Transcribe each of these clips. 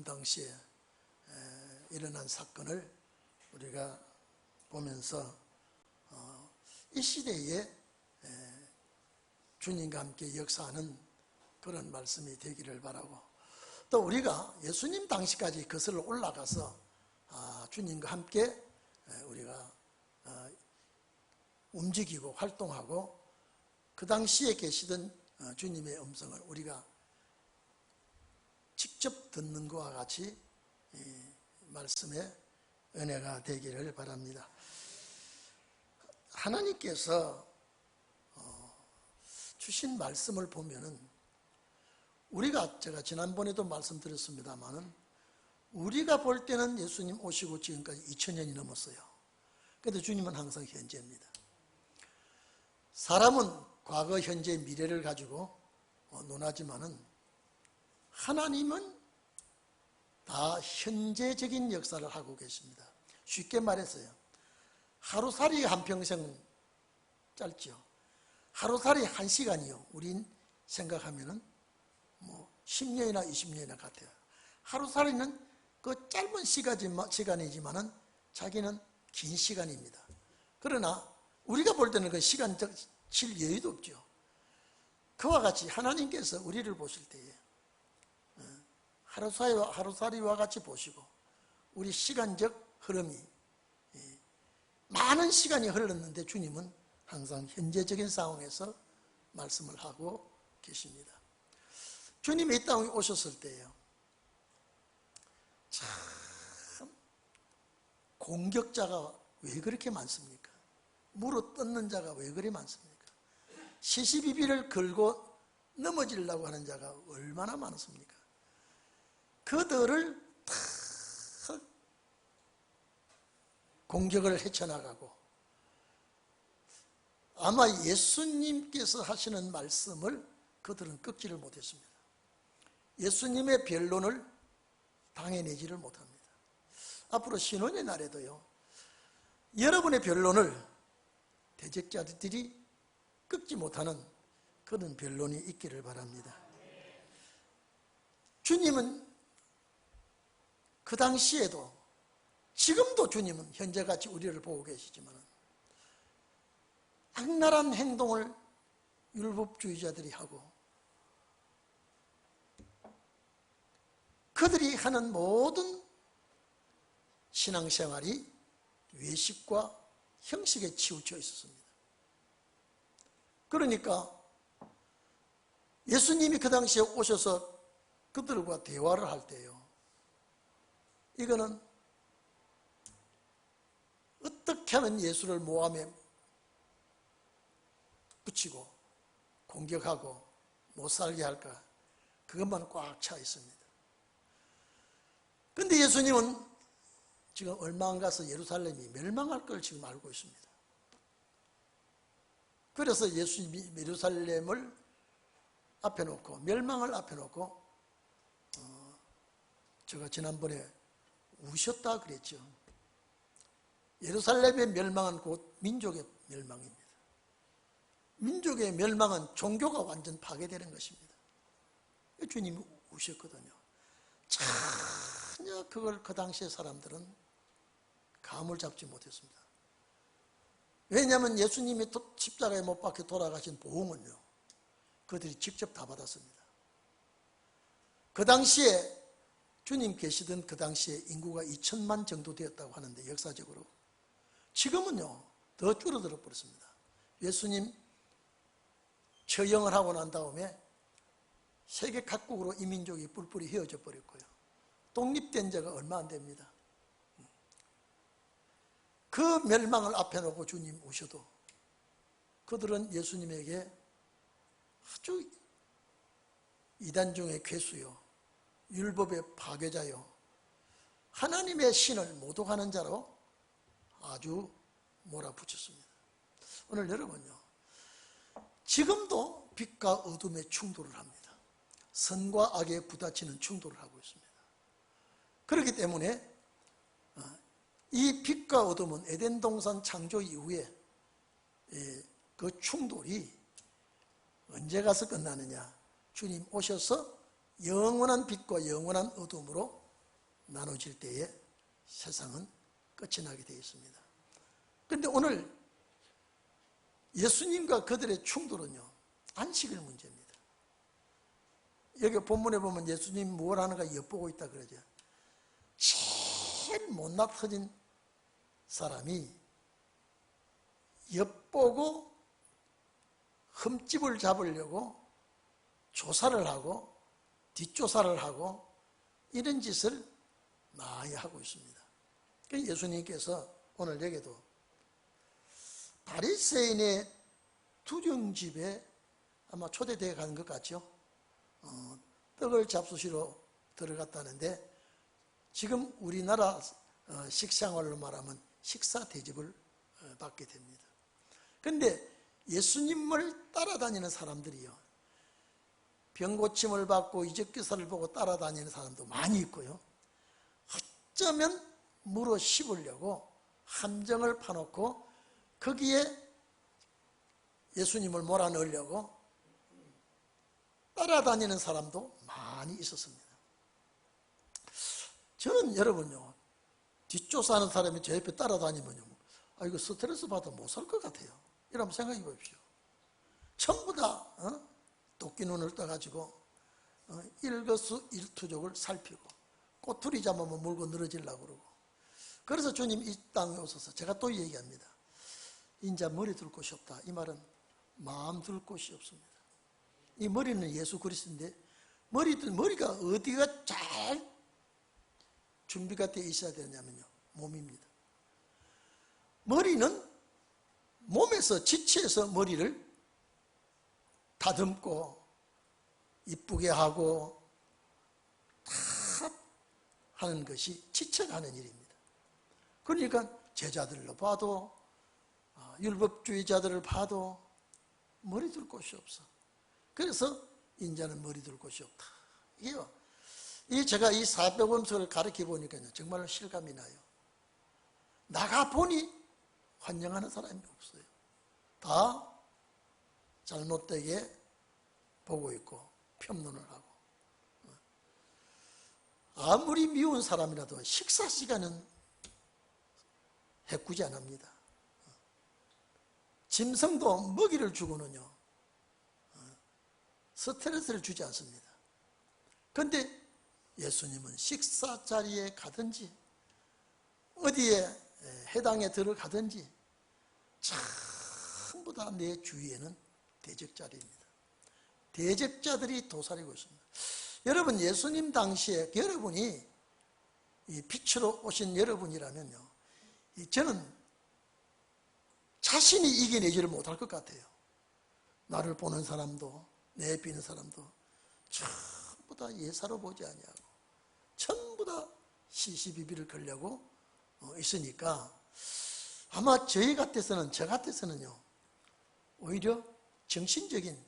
당시에 일어난 사건을 우리가 보면서 이 시대에 주님과 함께 역사하는 그런 말씀이 되기를 바라고, 또 우리가 예수님 당시까지 거슬러 올라가서 주님과 함께 우리가 움직이고 활동하고 그 당시에 계시던 주님의 음성을 우리가 직접 듣는 것과 같이 말씀의 은혜가 되기를 바랍니다. 하나님께서 주신 말씀을 보면은 제가 지난번에도 말씀드렸습니다만은 우리가 볼 때는 예수님 오시고 지금까지 2000년이 넘었어요. 그런데 주님은 항상 현재입니다. 사람은 과거, 현재, 미래를 가지고 논하지만은 하나님은 다 현재적인 역사를 하고 계십니다. 쉽게 말해서요, 하루살이 한평생은 짧죠. 하루살이 1시간이요, 우린 생각하면은 10년이나 20년이나 같아요. 하루살이는 그 짧은 시간이지만은 자기는 긴 시간입니다. 그러나 우리가 볼 때는 그 시간적 칠 여유도 없죠. 그와 같이 하나님께서 우리를 보실 때에 하루살이와 같이 보시고 우리 시간적 흐름이 많은 시간이 흘렀는데 주님은 항상 현재적인 상황에서 말씀을 하고 계십니다. 주님이 이 땅에 오셨을 때요, 참 공격자가 왜 그렇게 많습니까? 물어 뜯는 자가 왜 그리 많습니까? 시시비비를 걸고 넘어지려고 하는 자가 얼마나 많습니까? 그들을 다 공격을 헤쳐나가고, 아마 예수님께서 하시는 말씀을 그들은 꺾지를 못했습니다. 예수님의 변론을 당해내지를 못합니다. 앞으로 신혼의 날에도요, 여러분의 변론을 대적자들이 꺾지 못하는 그런 변론이 있기를 바랍니다. 주님은 그 당시에도, 지금도 주님은 현재같이 우리를 보고 계시지만 악랄한 행동을 율법주의자들이 하고 그들이 하는 모든 신앙생활이 외식과 형식에 치우쳐 있었습니다. 그러니까 예수님이 그 당시에 오셔서 그들과 대화를 할 때요, 이거는 어떻게 하면 예수를 모함에 붙이고 공격하고 못 살게 할까, 그것만 꽉 차 있습니다. 그런데 예수님은 지금 얼마 안 가서 예루살렘이 멸망할 걸 지금 알고 있습니다. 그래서 예수님이 예루살렘을 앞에 놓고, 멸망을 앞에 놓고 제가 지난번에 우셨다 그랬죠. 예루살렘의 멸망은 곧 민족의 멸망입니다. 민족의 멸망은 종교가 완전 파괴되는 것입니다. 주님이 우셨거든요. 전혀 그걸 그 당시의 사람들은 감을 잡지 못했습니다. 왜냐하면 예수님이 십자가에 못 박혀 돌아가신 보응은요, 그들이 직접 다 받았습니다. 그 당시에 주님 계시던 그 당시에 인구가 2000만 정도 되었다고 하는데, 역사적으로 지금은요 더 줄어들어 버렸습니다. 예수님 처형을 하고 난 다음에 세계 각국으로 이민족이 뿔뿔이 휘어져 버렸고요, 독립된 지가 얼마 안 됩니다. 그 멸망을 앞에 놓고 주님 오셔도 그들은 예수님에게 아주 이단 중의 괴수요, 율법의 파괴자요, 하나님의 신을 모독하는 자로 아주 몰아붙였습니다. 오늘 여러분요, 지금도 빛과 어둠의 충돌을 합니다. 선과 악에 부딪히는 충돌을 하고 있습니다. 그렇기 때문에 이 빛과 어둠은 에덴 동산 창조 이후에 그 충돌이 언제 가서 끝나느냐, 주님 오셔서 영원한 빛과 영원한 어둠으로 나눠질 때에 세상은 끝이 나게 되어 있습니다. 그런데 오늘 예수님과 그들의 충돌은요, 안식일 문제입니다. 여기 본문에 보면 예수님 뭘 하는가 엿보고 있다 그러죠. 제일 못나 터진 사람이 엿보고 흠집을 잡으려고 조사를 하고 뒷조사를 하고 이런 짓을 많이 하고 있습니다. 예수님께서 오늘 여기도 바리새인의 두령집에 아마 초대되어 가는 것 같죠. 떡을 잡수시러 들어갔다는데 지금 우리나라 식생활로 말하면 식사 대접을 받게 됩니다. 그런데 예수님을 따라다니는 사람들이요, 병고침을 받고 이적기사를 보고 따라다니는 사람도 많이 있고요, 어쩌면 물어 씹으려고 함정을 파놓고 거기에 예수님을 몰아넣으려고 따라다니는 사람도 많이 있었습니다. 저는 여러분요, 뒷조사하는 사람이 제 옆에 따라다니면요, 이거 스트레스 받아 못 살 것 같아요. 이러면 생각해 보십시오. 전부 다 도끼 눈을 떠가지고 일거수일투족을 살피고 꼬투리 잡으면 물고 늘어지려고 그러고. 그래서 주님 이 땅에 오셔서 제가 또 얘기합니다. 인자 머리 둘 곳이 없다. 이 말은 마음 둘 곳이 없습니다. 이 머리는 예수 그리스도인데 머리가 어디가 잘 준비가 되어 있어야 되냐면요, 몸입니다. 머리는 몸에서 지체해서 머리를 다듬고 이쁘게 하고 다 하는 것이 지체가 하는 일입니다. 그러니까 제자들로 봐도 율법주의자들을 봐도 머리 둘 곳이 없어. 그래서 인자는 머리 둘 곳이 없다. 이게요, 제가 이 사백원서를 가르쳐 보니까요, 정말로 실감이 나요. 나가 보니 환영하는 사람이 없어요. 다 잘못되게 보고 있고 편론을 하고. 아무리 미운 사람이라도 식사 시간은 해꾸지 안 합니다. 짐승도 먹이를 주고는요, 스트레스를 주지 않습니다. 그런데 예수님은 식사 자리에 가든지 어디에 해당에 들어가든지 전부 다 내 주위에는 대적자리입니다. 대적자들이 도사리고 있습니다. 여러분, 예수님 당시에 여러분이 이 빛으로 오신 여러분이라면요, 저는 자신이 이겨내지를 못할 것 같아요. 나를 보는 사람도 내 비는 사람도 전부 다 예사로 보지 아니하고 전부 다 시시비비를 걸려고 있으니까 아마 저 같아서는요, 오히려 정신적인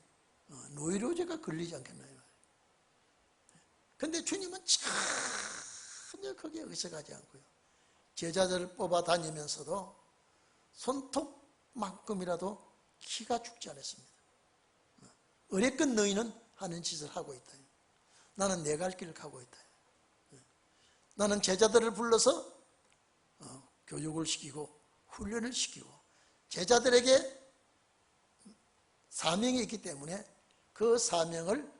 노이로제가 걸리지 않겠나요? 근데 주님은 전혀 거기에 의식하지 않고요, 제자들을 뽑아 다니면서도 손톱만큼이라도 키가 죽지 않았습니다. 어레건 너희는 하는 짓을 하고 있다. 나는 내 갈 길을 가고 있다. 나는 제자들을 불러서 교육을 시키고 훈련을 시키고 제자들에게 사명이 있기 때문에 그 사명을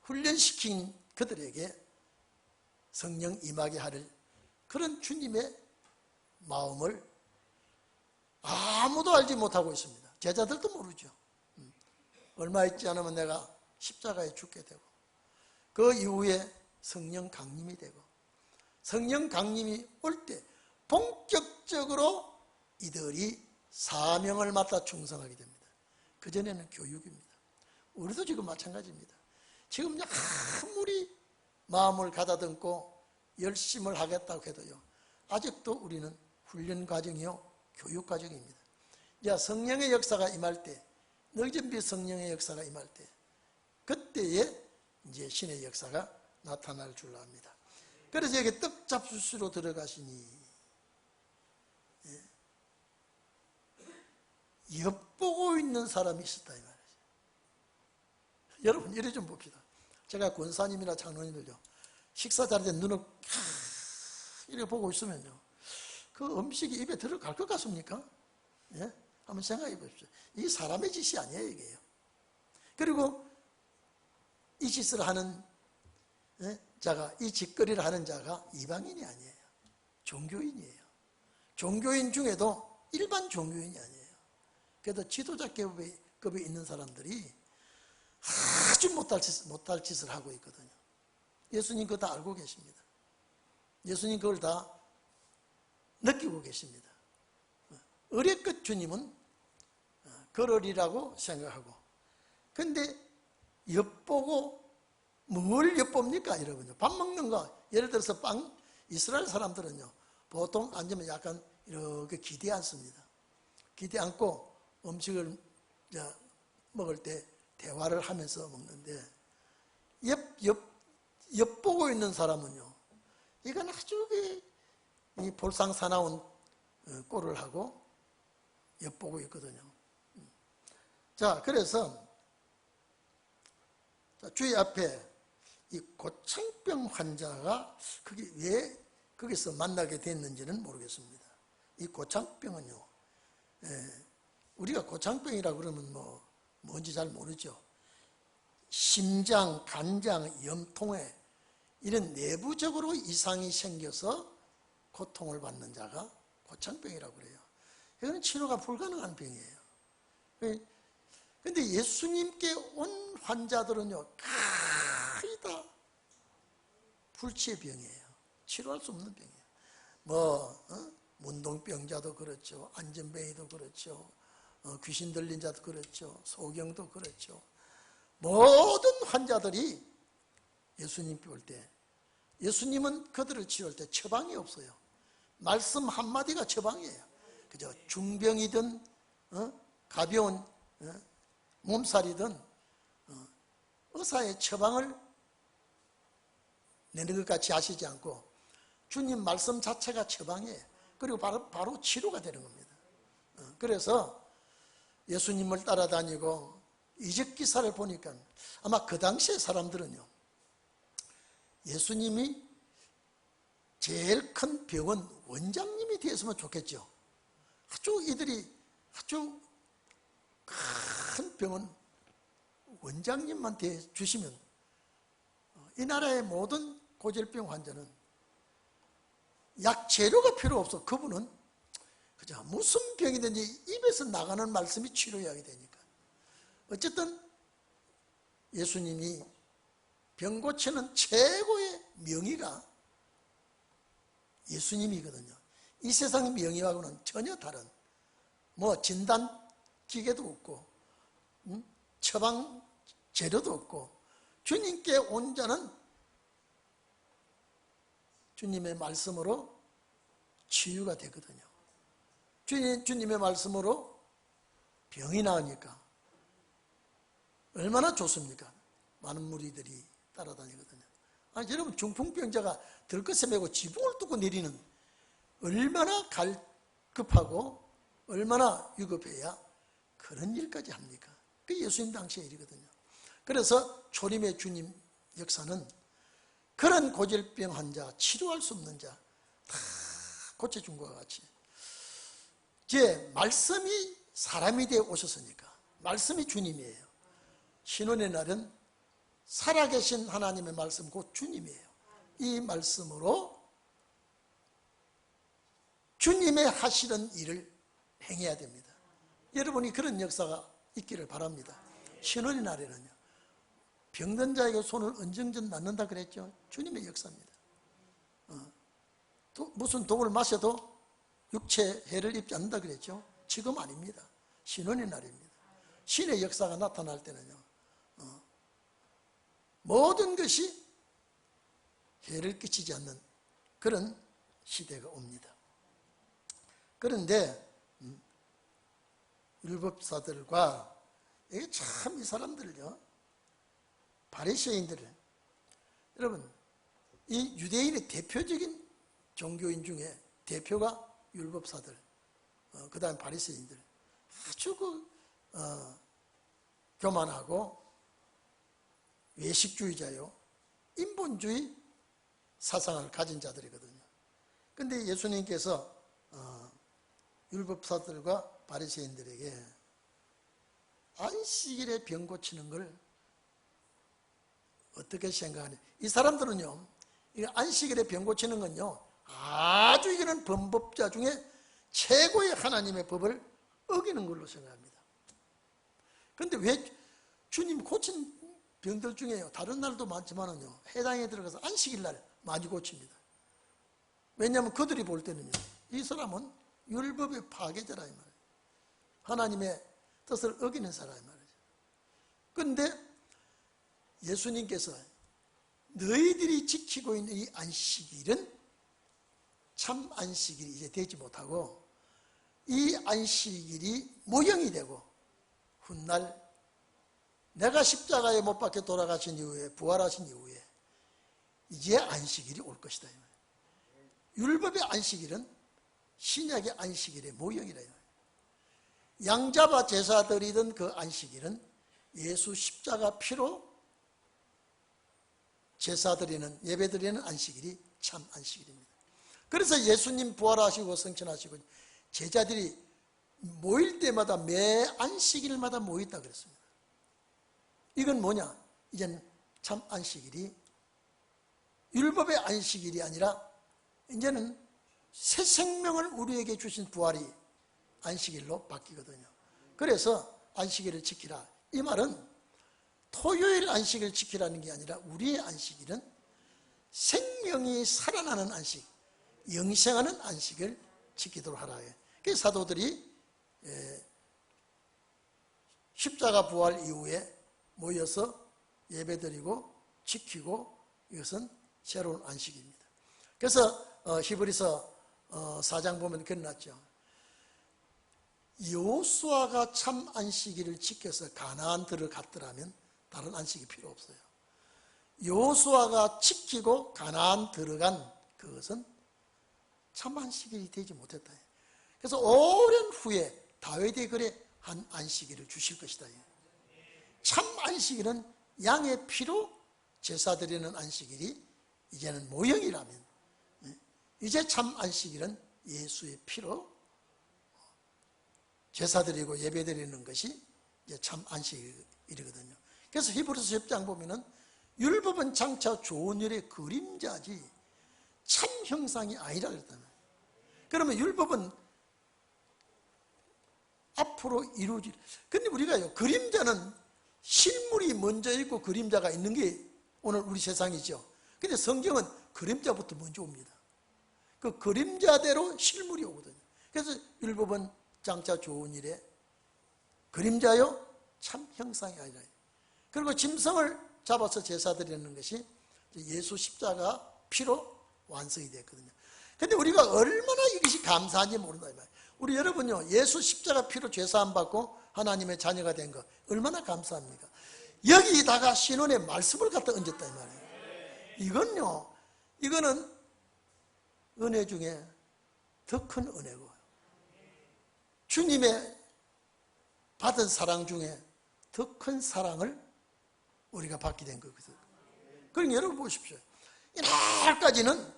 훈련시킨 그들에게 성령 임하게 하는 그런 주님의 마음을 아무도 알지 못하고 있습니다. 제자들도 모르죠. 얼마 있지 않으면 내가 십자가에 죽게 되고 그 이후에 성령 강림이 되고 성령 강림이 올 때 본격적으로 이들이 사명을 맡아 충성하게 됩니다. 그전에는 교육입니다. 우리도 지금 마찬가지입니다. 지금 아무리 마음을 가다듬고 열심을 하겠다고 해도요, 아직도 우리는 훈련 과정이요, 교육 과정입니다. 이제 성령의 역사가 임할 때, 늙은비 성령의 역사가 임할 때, 그때에 이제 신의 역사가 나타날 줄 압니다. 그래서 여기 떡 잡수시로 들어가시니 엿보고 있는 사람이 있었다 이 말이죠. 여러분 이래 좀 봅시다. 제가 권사님이나 장로님들요, 식사 자리에 눈을 이렇게 보고 있으면요, 그 음식이 입에 들어갈 것 같습니까? 예? 한번 생각해 보십시오. 이게 사람의 짓이 아니에요, 이게요. 그리고 이 짓을 하는 자가, 이 짓거리를 하는 자가 이방인이 아니에요. 종교인이에요. 종교인 중에도 일반 종교인이 아니에요. 그래도 지도자급에 있는 사람들이 아주 못할 짓을 하고 있거든요. 예수님 그거 다 알고 계십니다. 예수님 그걸 다 느끼고 계십니다. 어렵것 주님은 그러리라고 생각하고, 근데 엿보고, 뭘 엿봅니까 여러분요? 밥 먹는 거, 예를 들어서 이스라엘 사람들은요 보통 앉으면 약간 이렇게 기대 앉습니다. 기대 앉고 음식을 먹을 때 대화를 하면서 먹는데, 엿보고 있는 사람은요, 이건 아주 이 볼상사나운 꼴을 하고 엿보고 있거든요. 자, 그래서 주의 앞에 이 고창병 환자가 그게 왜 거기서 만나게 됐는지는 모르겠습니다. 이 고창병은요, 우리가 고창병이라고 그러면 뭔지 잘 모르죠. 심장, 간장, 염통에 이런 내부적으로 이상이 생겨서 고통을 받는 자가 고창병이라고 그래요. 이거는 치료가 불가능한 병이에요. 그런데 예수님께 온 환자들은요, 거의 다 불치의 병이에요. 치료할 수 없는 병이에요. 문동병자도 그렇죠. 안전뱅이도 그렇죠. 귀신 들린 자도 그렇죠. 소경도 그렇죠. 모든 환자들이 예수님께 올 때, 예수님은 그들을 치료할 때 처방이 없어요. 말씀 한마디가 처방이에요. 그죠? 중병이든 가벼운 몸살이든 의사의 처방을 내는 것 같이 하시지 않고 주님 말씀 자체가 처방이에요. 그리고 바로 치료가 되는 겁니다. 그래서 예수님을 따라다니고 이적 기사를 보니까 아마 그 당시의 사람들은요, 예수님이 제일 큰 병은 원장님이 되었으면 좋겠죠. 이들이 아주 큰 병은 원장님만 대주시면, 이 나라의 모든 고질병 환자는 약 재료가 필요 없어. 그분은 그저 무슨 병이든지 입에서 나가는 말씀이 치료약이 되니까. 어쨌든 예수님이 병 고치는 최고의 명의가 예수님이거든요. 이 세상의 명의하고는 전혀 다른, 진단 기계도 없고 처방 재료도 없고, 주님께 온 자는 주님의 말씀으로 치유가 되거든요. 주님의 말씀으로 병이 나으니까 얼마나 좋습니까? 많은 무리들이 따라다니거든요. 여러분, 중풍병자가 들것에 메고 지붕을 뚫고 내리는, 얼마나 갈급하고 얼마나 위급해야 그런 일까지 합니까? 그게 예수님 당시의 일이거든요. 그래서 초림의 주님 역사는 그런 고질병 환자, 치료할 수 없는 자 다 고쳐준 것과 같이, 이제 말씀이 사람이 되어 오셨으니까, 말씀이 주님이에요. 신혼의 날은 살아계신 하나님의 말씀, 곧 주님이에요. 이 말씀으로 주님의 하시는 일을 행해야 됩니다. 여러분이 그런 역사가 있기를 바랍니다. 신혼의 날에는요, 병든 자에게 손을 언증전 낫는다 그랬죠. 주님의 역사입니다. 무슨 독을 마셔도 육체 해를 입지 않는다 그랬죠. 지금 아닙니다. 신혼의 날입니다. 신의 역사가 나타날 때는요, 모든 것이 해를 끼치지 않는 그런 시대가 옵니다. 그런데 율법사들과 참 이 사람들요, 바리새인들을, 여러분, 이 유대인의 대표적인 종교인 중에 대표가 율법사들, 그 다음 바리새인들, 아주 교만하고 외식주의자요, 인본주의 사상을 가진 자들이거든요. 근데 예수님께서 율법사들과 바리새인들에게 안식일에 병 고치는 걸 어떻게 생각하냐. 이 사람들은요, 이 안식일에 병 고치는 건요, 아주 이거는 범법자 중에 최고의 하나님의 법을 어기는 걸로 생각합니다. 그런데 왜 주님 고친 병들 중에요, 다른 날도 많지만은요, 해당에 들어가서 안식일 날 많이 고칩니다. 왜냐하면 그들이 볼 때는요, 이 사람은 율법의 파괴자라 이 말이에요. 하나님의 뜻을 어기는 사람 이 말이죠. 그런데 예수님께서 너희들이 지키고 있는 이 안식일은 참 안식일이 이제 되지 못하고 이 안식일이 모형이 되고 훗날 내가 십자가에 못 박혀 돌아가신 이후에 부활하신 이후에 이제 안식일이 올 것이다. 율법의 안식일은 신약의 안식일의 모형이래요. 양잡아 제사 드리던 그 안식일은 예수 십자가 피로 제사 드리는, 예배 드리는 안식일이 참 안식일입니다. 그래서 예수님 부활하시고 성천하시고 제자들이 모일 때마다 매 안식일마다 모였다 그랬습니다. 이건 뭐냐? 이제는 참 안식일이 율법의 안식일이 아니라 이제는 새 생명을 우리에게 주신 부활이 안식일로 바뀌거든요. 그래서 안식일을 지키라. 이 말은 토요일 안식을 지키라는 게 아니라 우리의 안식일은 생명이 살아나는 안식, 영생하는 안식을 지키도록 하라. 그래서 사도들이 십자가 부활 이후에 모여서 예배드리고 지키고 이것은 새로운 안식입니다. 그래서 히브리서 4장 보면 그랬죠. 여호수아가 참 안식일을 지켜서 가나안 들어갔더라면 다른 안식이 필요 없어요. 여호수아가 지키고 가나안 들어간 그것은 참 안식일이 되지 못했다. 그래서 오랜 후에 다윗이 그래 한 안식일을 주실 것이다. 참 안식일은 양의 피로 제사 드리는 안식일이 이제는 모형이라면 이제 참 안식일은 예수의 피로 제사 드리고 예배 드리는 것이 이제 참 안식일이거든요. 그래서 히브리서 10장 보면은 율법은 장차 좋은 일의 그림자지 참 형상이 아니라 그랬다면, 그러면 율법은 앞으로 이루어질, 근데 우리가요, 그림자는 실물이 먼저 있고 그림자가 있는 게 오늘 우리 세상이죠. 근데 성경은 그림자부터 먼저 옵니다. 그 그림자대로 실물이 오거든요. 그래서 율법은 장차 좋은 일에 그림자요 참 형상이 아니라, 그리고 짐승을 잡아서 제사 드리는 것이 예수 십자가 피로 완성이 됐거든요. 근데 우리가 얼마나 이것이 감사한지 모른다 이 말이에요. 우리 여러분요, 예수 십자가 피로 죄사함 받고 하나님의 자녀가 된 거 얼마나 감사합니까? 여기다가 신원의 말씀을 갖다 얹었다 이 말이에요. 이건요, 이거는 은혜 중에 더 큰 은혜고 주님의 받은 사랑 중에 더 큰 사랑을 우리가 받게 된 거거든요. 그러니까 여러분 보십시오. 이날까지는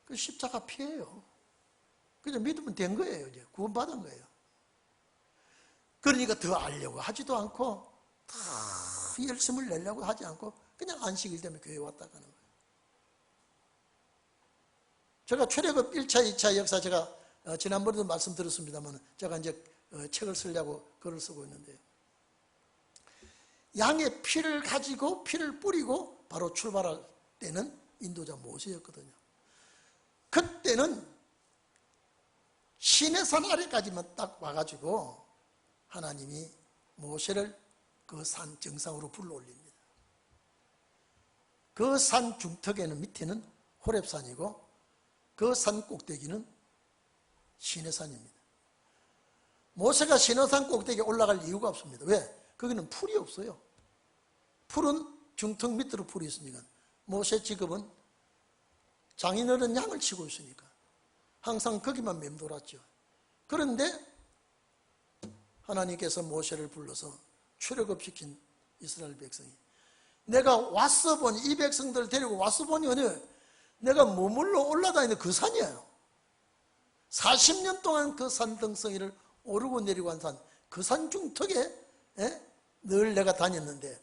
그 십자가 피예요. 그냥 믿으면 된 거예요. 이제 구원받은 거예요. 그러니까 더 알려고 하지도 않고 다 열심을 내려고 하지 않고 그냥 안식일 때문에 교회에 왔다 가는 거예요. 제가 출애굽 1차, 2차 역사 제가 지난번에도 말씀드렸습니다만 제가 이제 책을 쓰려고 글을 쓰고 있는데요. 양의 피를 가지고 피를 뿌리고 바로 출발할 때는 인도자 모세였거든요. 그때는 시내산 아래까지만 딱 와가지고 하나님이 모세를 그 산 정상으로 불러올립니다. 그 산 중턱에는 밑에는 호렙산이고 그 산 꼭대기는 시내산입니다. 모세가 시내산 꼭대기에 올라갈 이유가 없습니다. 왜? 거기는 풀이 없어요. 풀은 중턱 밑으로 풀이 있으니까. 모세 직업은 장인어른 양을 치고 있으니까 항상 거기만 맴돌았죠. 그런데 하나님께서 모세를 불러서 출애굽시킨 이스라엘 백성이 내가 와서 보니, 이 백성들을 데리고 와서 보니 내가 머물러 올라다니는 그 산이에요. 40년 동안 그 산등성이를 오르고 내리고 한 산, 그 산 중턱에 늘 내가 다녔는데,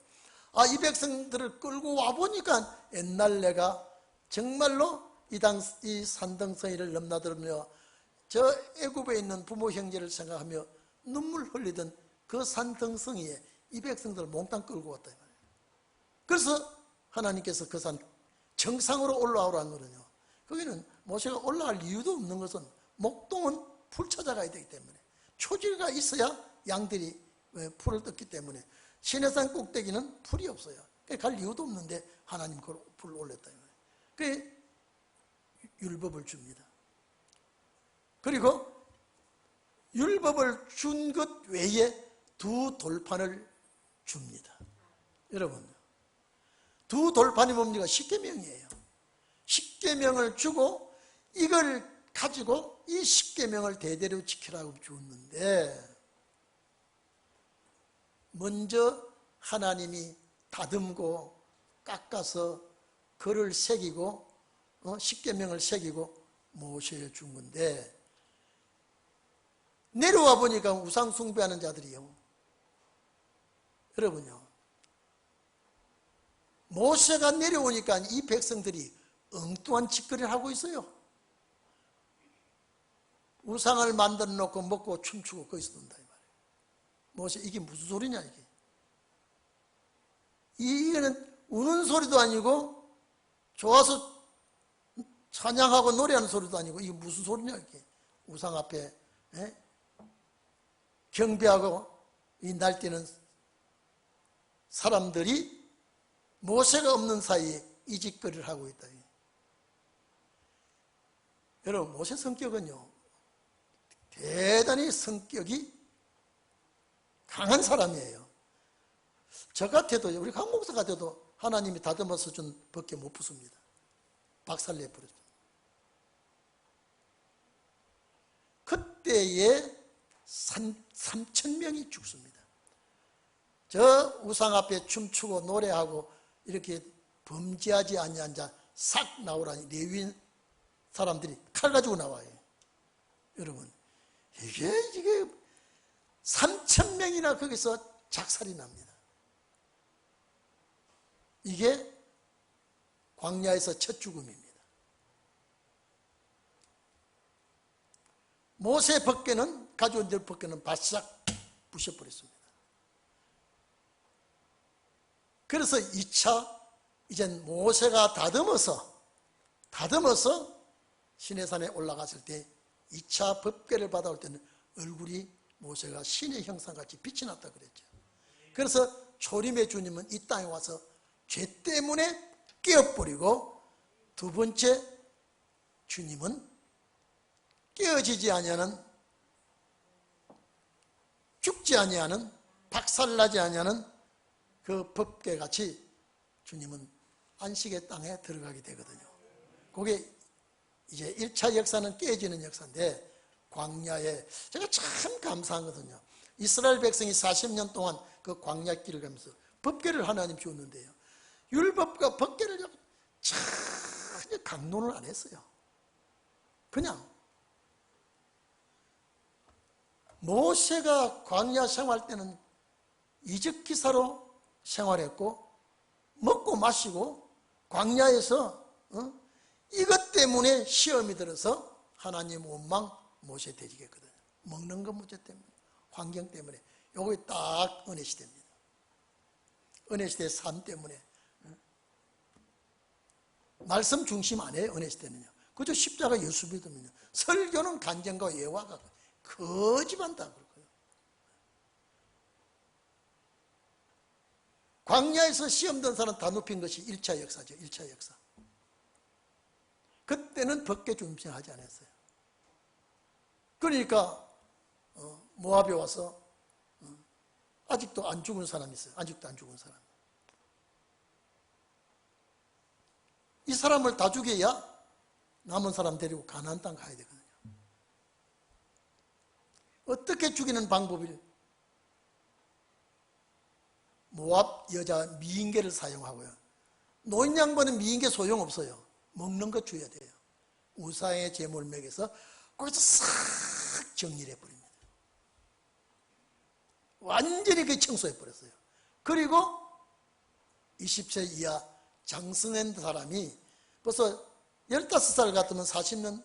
이 백성들을 끌고 와보니까 옛날 내가 정말로 이 산등성이를 넘나들며 저 애굽에 있는 부모 형제를 생각하며 눈물 흘리던 그 산등성이에 이 백성들을 몽땅 끌고 왔다. 그래서 하나님께서 그 산 정상으로 올라오라는 거는요, 거기는 모세가 올라갈 이유도 없는 것은 목동은 풀 찾아가야 되기 때문에, 초지가 있어야 양들이 풀을 뜯기 때문에 시내산 꼭대기는 풀이 없어요. 갈 이유도 없는데 하나님 그걸 풀을 올렸다. 그게 율법을 줍니다. 그리고 율법을 준 것 외에 두 돌판을 줍니다. 여러분, 두 돌판이 뭡니까? 십계명이에요. 십계명을 주고 이걸 가지고 이 십계명을 대대로 지키라고 줬는데, 먼저 하나님이 다듬고 깎아서 글을 새기고 십계명을 새기고 모세에 준 건데, 내려와 보니까 우상 숭배하는 자들이요, 여러분요, 모세가 내려오니까 이 백성들이 엉뚱한 짓거리를 하고 있어요. 우상을 만들어 놓고 먹고 춤추고 거기서 논다 이 말이에요. 모세, 이게 무슨 소리냐 이게. 이게는 우는 소리도 아니고 좋아서 찬양하고 노래하는 소리도 아니고, 이게 무슨 소리냐 이게. 우상 앞에 경배하고 이 날뛰는 사람들이 모세가 없는 사이에 이 짓거리를 하고 있다. 여러분, 모세 성격은요, 대단히 성격이 강한 사람이에요. 저 같아도, 우리 강 목사 같아도 하나님이 다듬어서 준 법계 못 부숩니다. 박살내버렸죠. 그때에 3,000명이 죽습니다. 저 우상 앞에 춤추고 노래하고 이렇게 범죄하지 아니한 자 싹 나오라니 레위인 사람들이 칼 가지고 나와요. 여러분, 이게 3,000명이나 거기서 작살이 납니다. 이게 광야에서 첫 죽음입니다. 모세 법궤는, 가져온 들 법궤는 바싹 부셔버렸습니다. 그래서 2차, 이젠 모세가 다듬어서 시내산에 올라갔을 때 2차 법궤를 받아올 때는 얼굴이 모세가 신의 형상같이 빛이 났다 그랬죠. 그래서 초림의 주님은 이 땅에 와서 죄 때문에 깨어버리고, 두 번째 주님은 깨어지지 아니하는, 죽지 아니하는, 박살나지 아니하는 그 법궤같이 주님은 안식의 땅에 들어가게 되거든요. 그게 이제 1차 역사는 깨지는 역사인데, 광야에 제가 참 감사한 거거든요. 이스라엘 백성이 40년 동안 그 광야길을 가면서 법궤를 하나님 줬는데요, 율법과 법궤를 전혀 강론을 안 했어요. 그냥 모세가 광야 생활 때는 이적기사로 생활했고, 먹고 마시고 광야에서 이것 때문에 시험이 들어서 하나님 원망 모세 되지겠거든요. 먹는 것 문제 때문에, 환경 때문에. 요게 딱 은혜시대입니다. 은혜시대의 삶 때문에. 말씀 중심 아니에요, 은혜시대는요. 그저 십자가 예수 믿으면요, 설교는 간증과 예화가 거짓한다 그럴 거예요. 광야에서 시험 든 사람 다 눕힌 것이 1차 역사죠. 1차 역사. 그때는 법궤 중심하지 않았어요. 그러니까 모압에 와서 아직도 안 죽은 사람이 있어요. 아직도 안 죽은 사람. 이 사람을 다 죽여야 남은 사람 데리고 가나안 땅 가야 되거든요. 어떻게 죽이는 방법을, 모압 여자 미인계를 사용하고요. 노인 양반은 미인계 소용없어요. 먹는 거 줘야 돼요. 우상의 제물 먹여서 거기서 싹 정리를 해버립니다. 완전히 그 청소해버렸어요. 그리고 20세 이하 장성한 사람이 벌써 15살 같으면 40년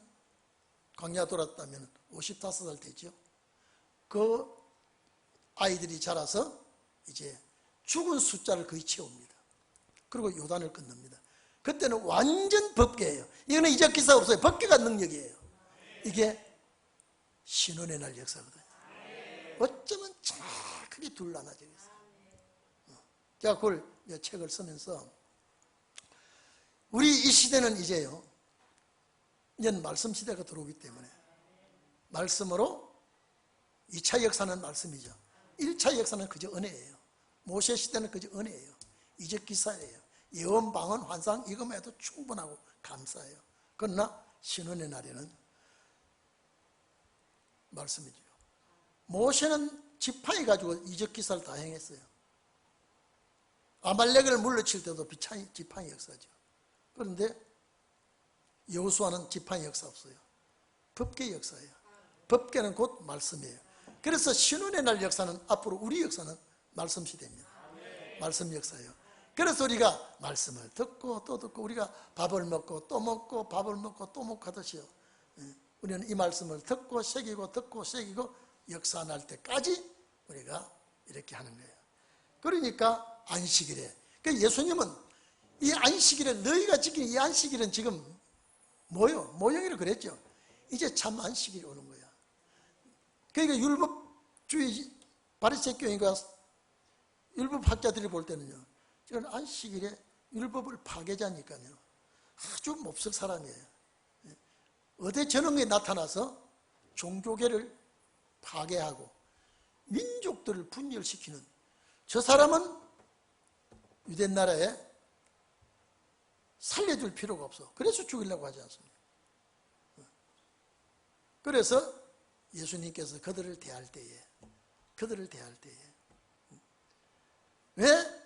광야 돌았다면 55살 되죠. 그 아이들이 자라서 이제 죽은 숫자를 거의 채웁니다. 그리고 요단을 건넙니다. 그때는 완전 법계예요. 이거는 이적 기사 없어요. 법계가 능력이에요. 이게 신혼의 날 역사거든요. 어쩌면 정확하게 둘러나져있어요. 제가 그걸 책을 쓰면서 우리 이 시대는 이제요, 이제는 말씀 시대가 들어오기 때문에 말씀으로 2차 역사는 말씀이죠. 1차 역사는 그저 은혜예요. 모세 시대는 그저 은혜예요. 이적 기사예요. 예언, 방언, 환상 이것만 해도 충분하고 감사해요. 그러나 신혼의 날에는 말씀이죠. 모세는 지팡이 가지고 이적 기사를 다 행했어요. 아말렉을 물리칠 때도 지팡이 역사죠. 그런데 여호수아는 지팡이 역사 없어요. 법계 역사예요. 법계는 곧 말씀이에요. 그래서 신혼의 날 역사는 앞으로 우리 역사는 말씀 시대입니다. 말씀 역사예요. 그래서 우리가 말씀을 듣고 또 듣고 우리가 밥을 먹고 또 먹고 밥을 먹고 또 먹고 하듯이요. 우리는 이 말씀을 듣고 새기고 듣고 새기고 역사 날 때까지 우리가 이렇게 하는 거예요. 그러니까 안식일에, 그러니까 예수님은 이 안식일에 너희가 지키는 이 안식일은 지금 모형이라 그랬죠. 이제 참 안식일이 오는 거야. 그러니까 율법주의 바리새교인과 율법학자들이 볼 때는요, 저는 안식일에 율법을 파괴자니까요, 아주 몹쓸 사람이에요. 어디 전형에 나타나서 종교계를 파괴하고 민족들을 분열시키는 저 사람은 유대 나라에 살려줄 필요가 없어. 그래서 죽이려고 하지 않습니다. 그래서 예수님께서 그들을 대할 때에 왜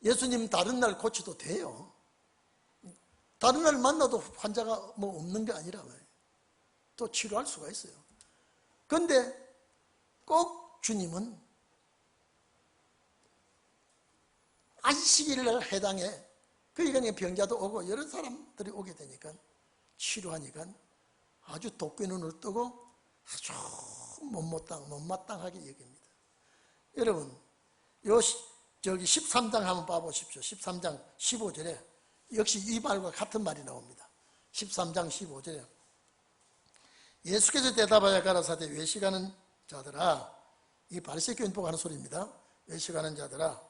예수님 다른 날 고쳐도 돼요. 다른 날 만나도 환자가 뭐 없는 게 아니라 말이에요. 또 치료할 수가 있어요. 그런데 꼭 주님은 안식일을 해당해. 그러니까 병자도 오고 여러 사람들이 오게 되니까 치료하니까 아주 도끼 눈을 뜨고 아주 못마땅하게 여깁니다. 여러분, 저기 13장 한번 봐보십시오. 13장 15절에 역시 이 말과 같은 말이 나옵니다. 13장 15절에 예수께서 대답하여 가라사대 외식하는 자들아, 이 바리새교인 보고 하는 소리입니다. 외식하는 자들아,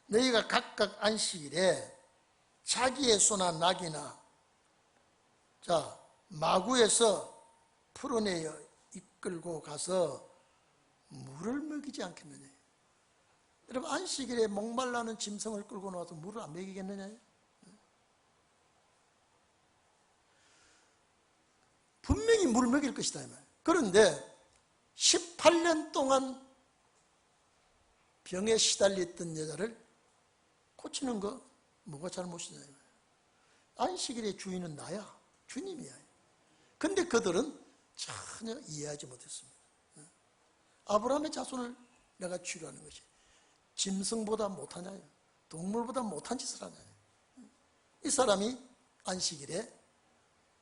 너희가 각각 안식일에 자기의 소나 낙이나 마구에서 풀어내어 이끌고 가서 물을 먹이지 않겠느냐. 여러분, 안식일에 목말라는 짐승을 끌고 나와서 물을 안 먹이겠느냐. 분명히 물을 먹일 것이다 이 말. 그런데 18년 동안 병에 시달렸던 여자를 고치는 거 뭐가 잘못이냐. 안식일의 주인은 나야, 주님이야. 근데 그들은 전혀 이해하지 못했습니다. 아브라함의 자손을 내가 치료하는 것이 짐승보다 못하냐, 동물보다 못한 짓을 하냐. 이 사람이 안식일에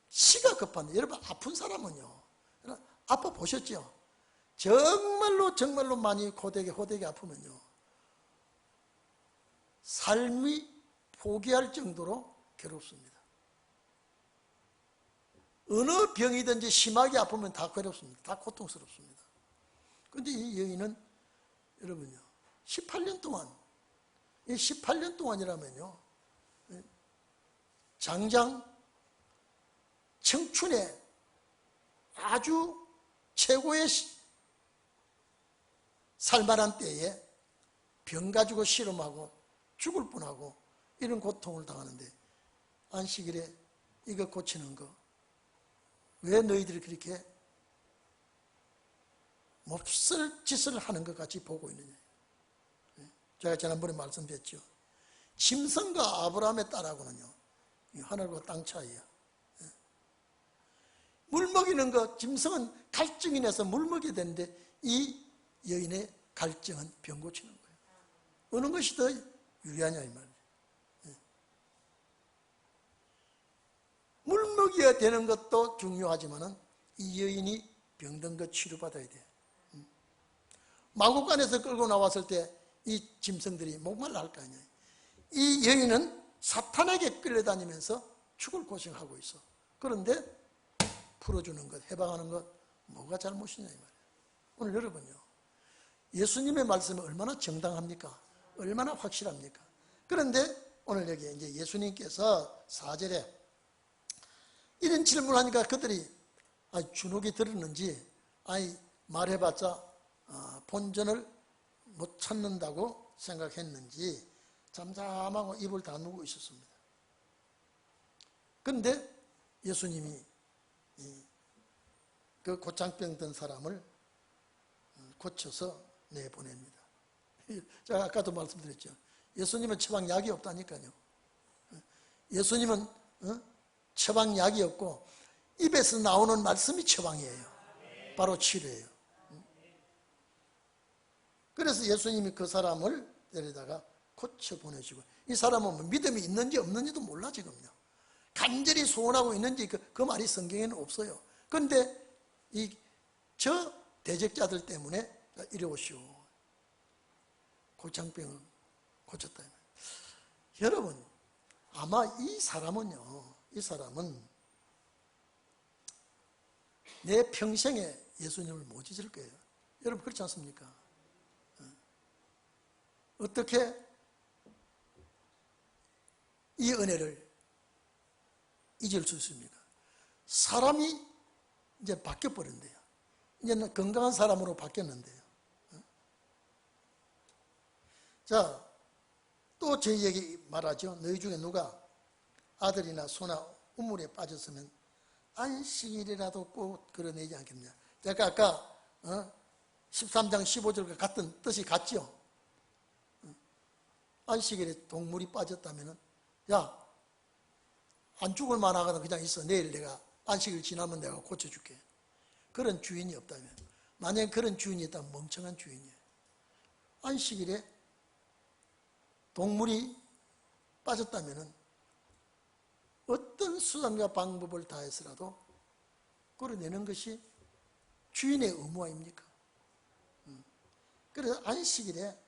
시가 급한데, 여러분 아픈 사람은요, 아파 보셨죠? 정말로 많이 호되게 아프면요, 삶이 포기할 정도로 괴롭습니다. 어느 병이든지 심하게 아프면 다 괴롭습니다. 다 고통스럽습니다. 그런데 이 여인은 여러분요, 18년 동안, 이 18년 동안이라면요, 장장 청춘의 아주 최고의 살만한 때에 병 가지고 실험하고 죽을 뻔하고 이런 고통을 당하는데, 안식일에 이거 고치는 거 왜 너희들이 그렇게 몹쓸 짓을 하는 것 같이 보고 있느냐. 제가 지난번에 말씀드렸죠. 짐승과 아브라함의 딸하고는요, 하늘과 땅 차이야. 물 먹이는 것, 짐승은 갈증이 나서 물 먹여야 되는데 이 여인의 갈증은 병 고치는 거예요. 어느 것이 더 유리하냐 이 말이에요. 물 먹여야 되는 것도 중요하지만은 이 여인이 병든 것 치료받아야 돼. 마구간에서 끌고 나왔을 때 이 짐승들이 목말라 할 거 아니에요. 이 여인은 사탄에게 끌려다니면서 죽을 고생하고 있어. 그런데 풀어주는 것, 해방하는 것, 뭐가 잘못이냐 이 말이에요. 오늘 여러분요, 예수님의 말씀이 얼마나 정당합니까? 얼마나 확실합니까? 그런데 오늘 여기 이제 예수님께서 4절에 이런 질문하니까 그들이 주눅이 들었는지 말해봤자 본전을 못 찾는다고 생각했는지 잠잠하고 입을 다물고 있었습니다. 그런데 예수님이 그 고창병 든 사람을 고쳐서 내보냅니다. 제가 아까도 말씀드렸죠. 예수님은 처방약이 없다니까요. 예수님은 처방약이 없고 입에서 나오는 말씀이 처방이에요. 바로 치료예요. 그래서 예수님이 그 사람을 데려다가 고쳐 보내시고, 이 사람은 믿음이 있는지 없는지도 몰라 지금요. 간절히 소원하고 있는지 그 말이 성경에는 없어요. 그런데 저 대적자들 때문에 이리 오시오. 골창병을 고쳤다. 여러분, 아마 이 사람은 내 평생에 예수님을 못 잊을 거예요. 여러분 그렇지 않습니까? 어떻게 이 은혜를 잊을 수 있습니까? 사람이 이제 바뀌어버린대요. 이제는 건강한 사람으로 바뀌었는데요. 자, 또 저희에게 말하죠. 너희 중에 누가 아들이나 소나 우물에 빠졌으면 안식일이라도 꼭 걸어내지 않겠냐. 제가 아까 13장 15절과 같은 뜻이 같죠. 안식일에 동물이 빠졌다면 야, 안 죽을 만하거든 그냥 있어. 내일 내가 안식일 지나면 내가 고쳐줄게. 그런 주인이 없다면, 만약에 그런 주인이 있다면 멍청한 주인이에요. 안식일에 동물이 빠졌다면 어떤 수단과 방법을 다해서라도 끌어내는 것이 주인의 의무 아닙니까? 그래서 안식일에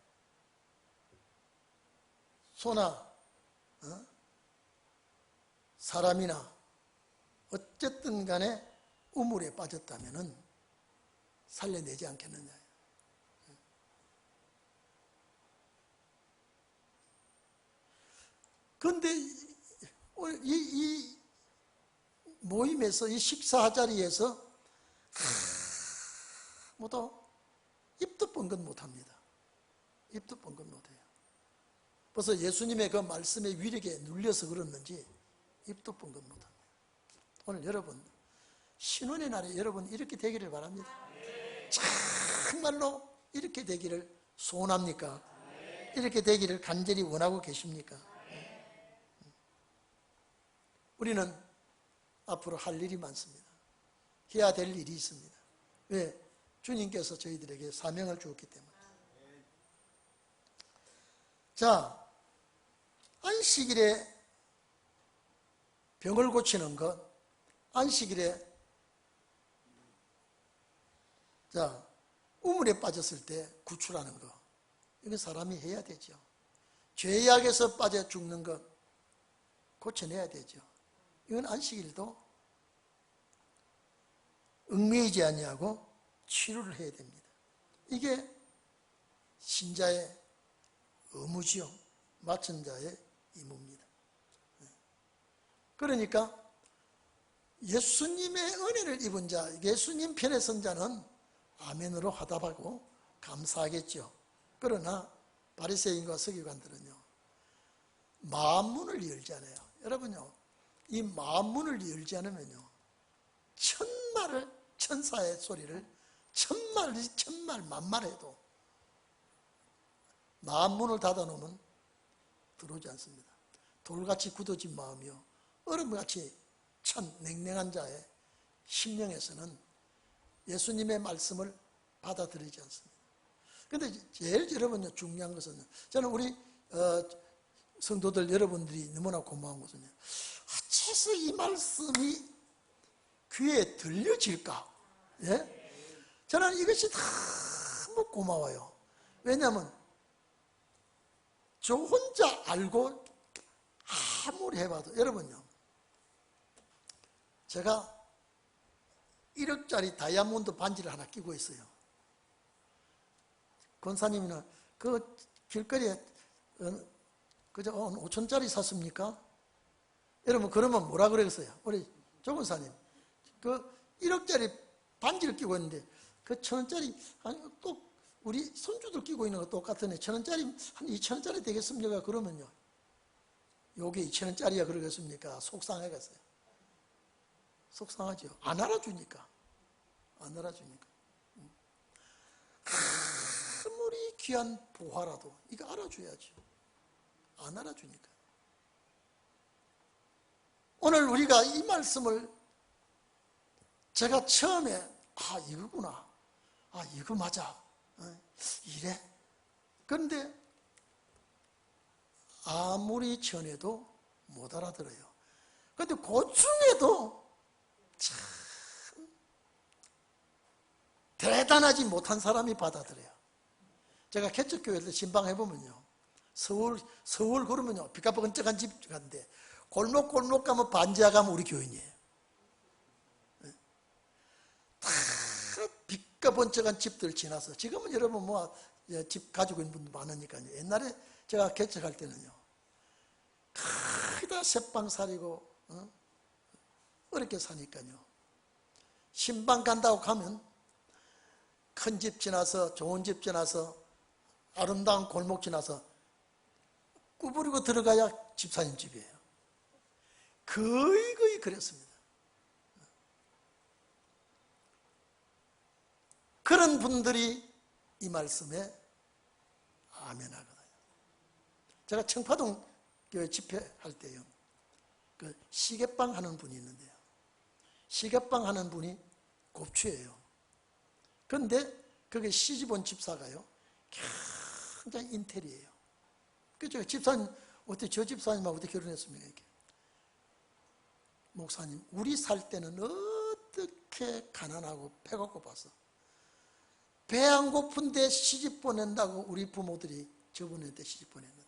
소나 사람이나 어쨌든 간에 우물에 빠졌다면 살려내지 않겠느냐. 그런데 이 모임에서, 이 식사 자리에서 아무도 입도 뻥긋 못합니다. 입도 뻥긋 못해요. 벌써 예수님의 그 말씀의 위력에 눌려서 그렇는지 입도 뻥긋 못합니다. 오늘 여러분, 신혼의 날에 여러분 이렇게 되기를 바랍니다. 정말로 이렇게 되기를 소원합니까? 이렇게 되기를 간절히 원하고 계십니까? 우리는 앞으로 할 일이 많습니다. 해야 될 일이 있습니다. 왜? 주님께서 저희들에게 사명을 주었기 때문에. 자, 안식일에 병을 고치는 것, 안식일에 우물에 빠졌을 때 구출하는 것, 이건 사람이 해야 되죠. 죄악에서 빠져 죽는 것 고쳐내야 되죠. 이건 안식일도 얽매이지 아니하고 치료를 해야 됩니다. 이게 신자의 의무지요. 맡은 자의 임무입니다. 그러니까 예수님의 은혜를 입은 자, 예수님 편에 선 자는 아멘으로 화답하고 감사하겠죠. 그러나 바리새인과 서기관들은요, 마음문을 열지 않아요. 여러분요, 이 마음문을 열지 않으면요, 천사의 소리를 천말 만말해도 마음문을 닫아놓으면 들어오지 않습니다. 돌같이 굳어진 마음이요 얼음같이 찬 냉랭한 자의 심령에서는 예수님의 말씀을 받아들이지 않습니다. 그런데 제일 여러분 중요한 것은 저는 우리 성도들 여러분들이 너무나 고마운 것은요, 어째서 이 말씀이 귀에 들려질까? 예? 저는 이것이 너무 고마워요. 왜냐하면 저 혼자 알고 아무리 해봐도, 여러분요, 제가 1억짜리 다이아몬드 반지를 하나 끼고 있어요. 권사님이는 그 길거리에 그저 5천짜리 샀습니까? 여러분 그러면 뭐라 그러겠어요? 우리 조 권사님 그 1억짜리 반지를 끼고 있는데 그 1,000원짜리 아니 또 우리 손주들 끼고 있는 거 똑같으네. 1,000원짜리 한 2,000원짜리 되겠습니까? 그러면요, 요게 2,000원짜리야 그러겠습니까? 속상해겠어요. 속상하죠. 안 알아주니까. 안 알아주니까. 아무리 귀한 보화라도 이거 알아줘야죠. 안 알아주니까. 오늘 우리가 이 말씀을 제가 처음에 이거구나. 이거 맞아. 이래. 그런데 아무리 전해도 못 알아들어요. 그런데 그 중에도 참 대단하지 못한 사람이 받아들여요. 제가 개척교회에서 신방해보면요, 서울 그러면요 비까번쩍한 집 간데 골목 가면 반지하 가면 우리 교인이에요. 다 비까번쩍한 집들 지나서, 지금은 여러분 뭐 집 가지고 있는 분도 많으니까요. 옛날에 제가 개척할 때는요, 거의 다 새빵살이고 어렵게 사니까요, 신방 간다고 가면 큰 집 지나서 좋은 집 지나서 아름다운 골목 지나서 구부리고 들어가야 집사님 집이에요. 거의 그랬습니다. 그런 분들이 이 말씀에 아멘하거든요. 제가 청파동 교회 집회할 때요, 그 시계빵 하는 분이 있는데요, 시계빵 하는 분이 곱추예요. 그런데 그게 시집온 집사가요, 굉장히 인텔이에요. 그죠? 집사님, 어떻게 저 집사님하고 어떻게 결혼했습니까? 이렇게. 목사님, 우리 살 때는 어떻게 가난하고 배가 고파서 배 안 고픈데 시집 보낸다고 우리 부모들이 저분한테 시집 보냈는데,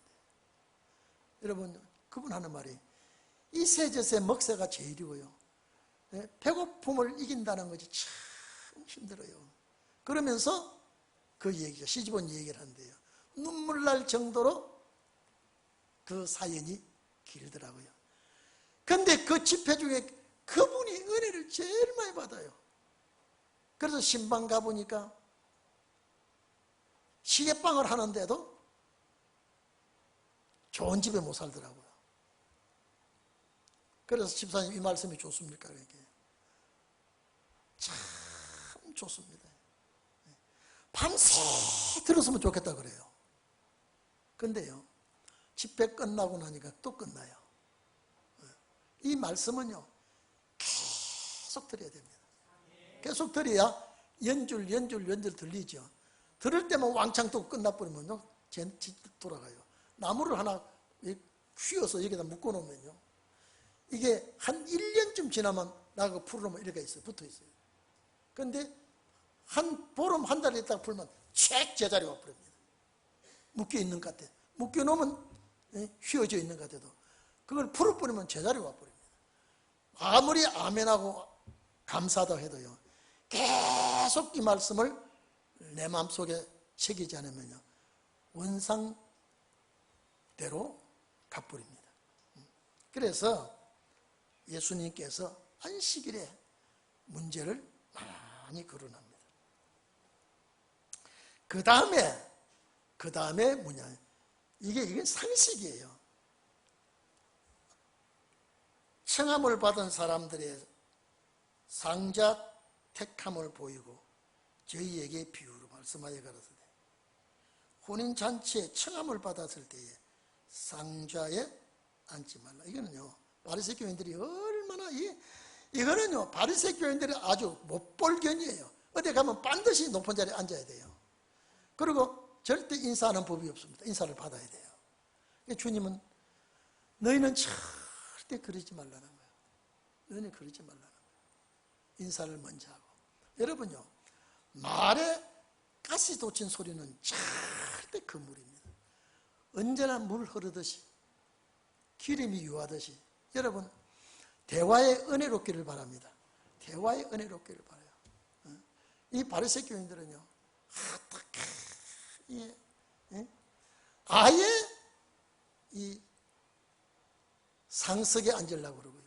여러분 그분 하는 말이 이 세저세 먹새가 제일이고요, 배고픔을 이긴다는 것이 참 힘들어요. 그러면서 그 얘기죠, 시집온 얘기를 하는데요, 눈물 날 정도로 그 사연이 길더라고요. 근데 그 집회 중에 그분이 은혜를 제일 많이 받아요. 그래서 신방 가보니까 시계빵을 하는데도 좋은 집에 못 살더라고요. 그래서 집사님 이 말씀이 좋습니까? 이렇게. 참 좋습니다. 밤새 들었으면 좋겠다 그래요. 근데요, 집회 끝나고 나니까 또 끝나요. 이 말씀은요, 계속 들어야 됩니다. 계속 들어야 연줄 들리죠. 들을 때만 왕창 또 끝나버리면요, 돌아가요. 나무를 하나 휘어서 여기다 묶어놓으면요, 이게 한 1년쯤 지나면 나가 풀어놓으면 이렇게 있어요. 붙어 있어요. 근데 한 보름 한 달 있다가 풀면 책 제자리 와버립니다. 묶여 있는 것 같아. 묶여 놓으면 휘어져 있는 것 같아도 그걸 풀어버리면 제자리 와버립니다. 아무리 아멘하고 감사하다 해도요, 계속 이 말씀을 내 마음속에 새기지 않으면요, 원상대로 가버립니다. 그래서 예수님께서 안식일에 문제를 많이 거론합니다. 그 다음에 뭐냐, 이게 상식이에요. 청함을 받은 사람들의 상자 택함을 보이고 저희에게 비유로 말씀하여 가라사대 혼인잔치에 청함을 받았을 때에 상좌에 앉지 말라. 이거는요, 바리새 교인들이 얼마나 이거는요, 바리새 교인들이 아주 못볼견이에요. 어디 가면 반드시 높은 자리에 앉아야 돼요. 그리고 절대 인사하는 법이 없습니다. 인사를 받아야 돼요. 주님은 너희는 절대 그러지 말라는 거예요. 너희는 그러지 말라는 거예요. 인사를 먼저 하고. 여러분요, 말에 가시 돋친 소리는 절대 금물입니다. 언제나 물 흐르듯이, 기름이 유하듯이. 여러분, 대화의 은혜롭기를 바랍니다. 대화의 은혜롭기를 바라요. 이 바리새 교인들은요, 아예 이 상석에 앉으려고 그러고요.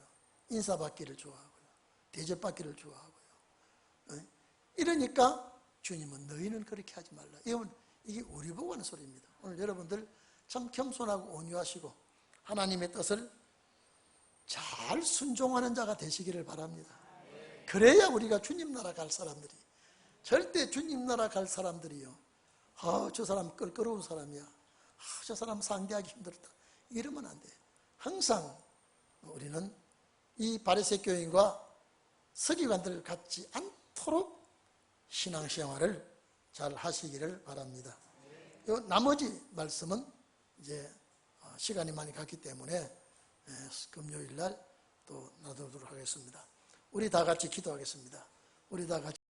인사받기를 좋아하고요. 대접받기를 좋아하고요. 이러니까 주님은 너희는 그렇게 하지 말라. 이게 우리 보고 하는 소리입니다. 오늘 여러분들 참 겸손하고 온유하시고 하나님의 뜻을 잘 순종하는 자가 되시기를 바랍니다. 그래야 우리가 주님 나라 갈 사람들이, 절대 주님 나라 갈 사람들이요, 저 사람 껄끄러운 사람이야, 저 사람 상대하기 힘들다, 이러면 안 돼요. 항상 우리는 이 바리새 교인과 서기관들 같지 않도록 신앙생활을 잘 하시기를 바랍니다. 나머지 말씀은 이제 시간이 많이 갔기 때문에 금요일 날 또 놔두도록 하겠습니다. 우리 다 같이 기도하겠습니다. 우리 다 같이